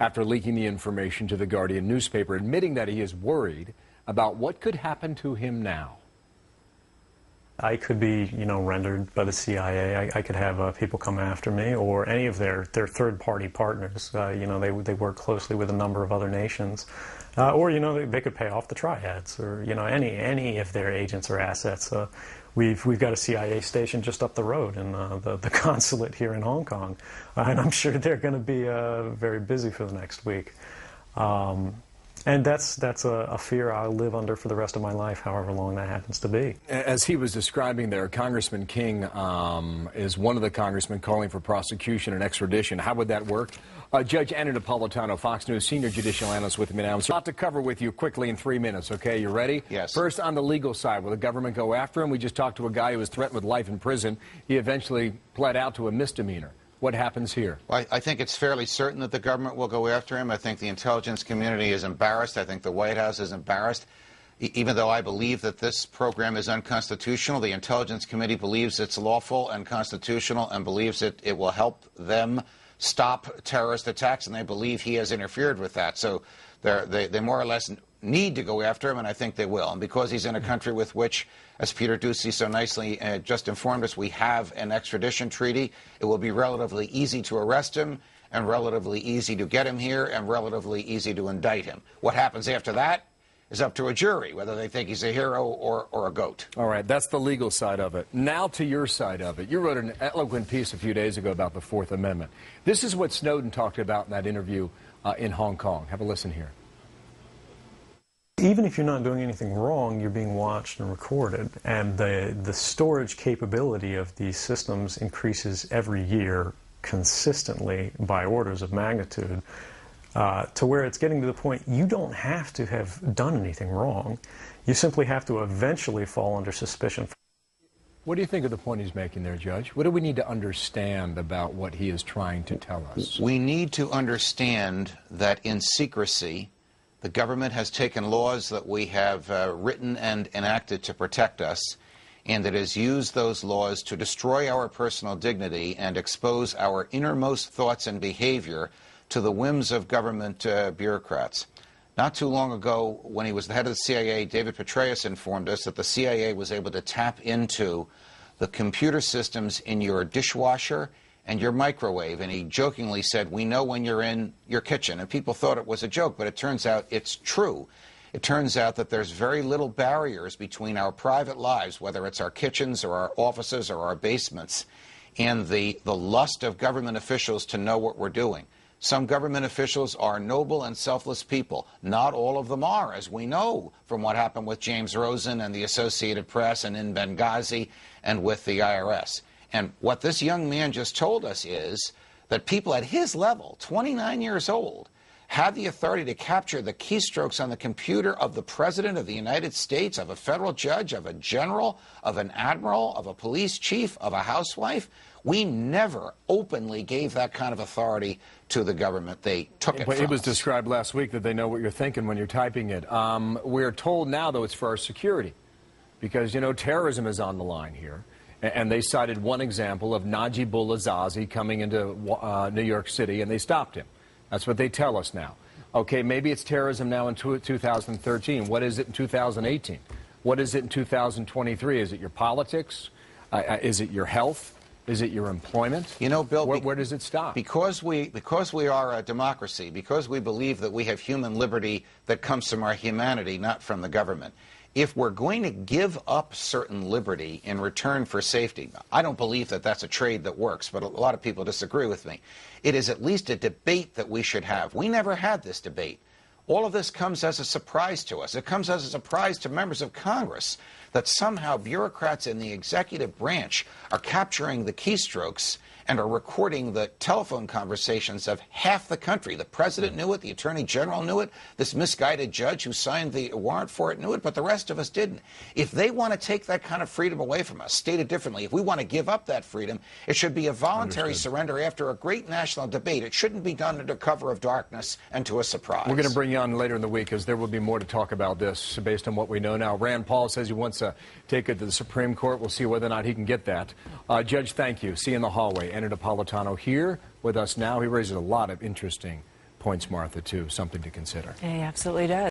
after leaking the information to the Guardian newspaper, admitting that he is worried about what could happen to him now. I could be, rendered by the CIA. I could have people come after me, or any of their third-party partners. They work closely with a number of other nations, or they could pay off the triads, or any of their agents or assets. We've got a CIA station just up the road in the consulate here in Hong Kong, and I'm sure they're going to be very busy for the next week. And that's a fear I'll live under for the rest of my life, however long that happens to be. As he was describing there, Congressman King is one of the congressmen calling for prosecution and extradition. How would that work? Judge Napolitano, Fox News senior judicial analyst with me now. A lot to cover with you quickly in 3 minutes, okay? You ready? Yes. First, on the legal side, will the government go after him? We just talked to a guy who was threatened with life in prison. He eventually pled out to a misdemeanor. What happens here? Well, I think it's fairly certain that the government will go after him. I think the intelligence community is embarrassed. I think the White House is embarrassed. Even though I believe that this program is unconstitutional, the Intelligence Committee believes it's lawful and constitutional and believes it will help them stop terrorist attacks, and they believe he has interfered with that. So they more or less need to go after him, and I think they will. And because he's in a country with which, as Peter Ducey so nicely just informed us, we have an extradition treaty, it will be relatively easy to arrest him and relatively easy to get him here and relatively easy to indict him. What happens after that is up to a jury, whether they think he's a hero or a goat. All right, that's the legal side of it. Now to your side of it. You wrote an eloquent piece a few days ago about the Fourth Amendment. This is what Snowden talked about in that interview in Hong Kong. Have a listen here. Even if you're not doing anything wrong, you're being watched and recorded. And the storage capability of these systems increases every year consistently by orders of magnitude, to where it's getting to the point you don't have to have done anything wrong. You simply have to eventually fall under suspicion. What do you think of the point he's making there, Judge? What do we need to understand about what he is trying to tell us? We need to understand that in secrecy, the government has taken laws that we have written and enacted to protect us, and it has used those laws to destroy our personal dignity and expose our innermost thoughts and behavior to the whims of government bureaucrats. Not too long ago, when he was the head of the CIA, David Petraeus informed us that the CIA was able to tap into the computer systems in your dishwasher and your microwave, and he jokingly said, we know when you're in your kitchen. And people thought it was a joke, but it turns out it's true. It turns out that there's very little barriers between our private lives, whether it's our kitchens or our offices or our basements, and the lust of government officials to know what we're doing. Some government officials are noble and selfless people. Not all of them are, as we know from what happened with James Rosen and the Associated Press and in Benghazi and with the IRS. And what this young man just told us is that people at his level, 29 years old, had the authority to capture the keystrokes on the computer of the President of the United States, of a federal judge, of a general, of an admiral, of a police chief, of a housewife. We never openly gave that kind of authority to the government. They took it from us. It was described last week that they know what you're thinking when you're typing it. We're told now, though, it's for our security because, terrorism is on the line here. And they cited one example of Najibullah Zazi coming into New York City, and they stopped him. That's what they tell us now. Okay, maybe it's terrorism now in 2013. What is it in 2018? What is it in 2023? Is it your politics? Is it your health? Is it your employment? Bill, where does it stop? Because we are a democracy, because we believe that we have human liberty that comes from our humanity, not from the government. If we're going to give up certain liberty in return for safety, I don't believe that that's a trade that works, but a lot of people disagree with me. It is at least a debate that we should have. We never had this debate. All of this comes as a surprise to us. It comes as a surprise to members of Congress that somehow bureaucrats in the executive branch are capturing the keystrokes and are recording the telephone conversations of half the country. The president knew it, the attorney general knew it, this misguided judge who signed the warrant for it knew it, but the rest of us didn't. If they want to take that kind of freedom away from us, stated differently, if we want to give up that freedom, it should be a voluntary surrender after a great national debate. It shouldn't be done under cover of darkness and to a surprise. We're going to bring you on later in the week because there will be more to talk about this based on what we know now. Rand Paul says he wants to take it to the Supreme Court. We'll see whether or not he can get that. Judge, thank you. See you in the hallway. Napolitano here with us now. He raises a lot of interesting points Martha to something to consider. He absolutely does.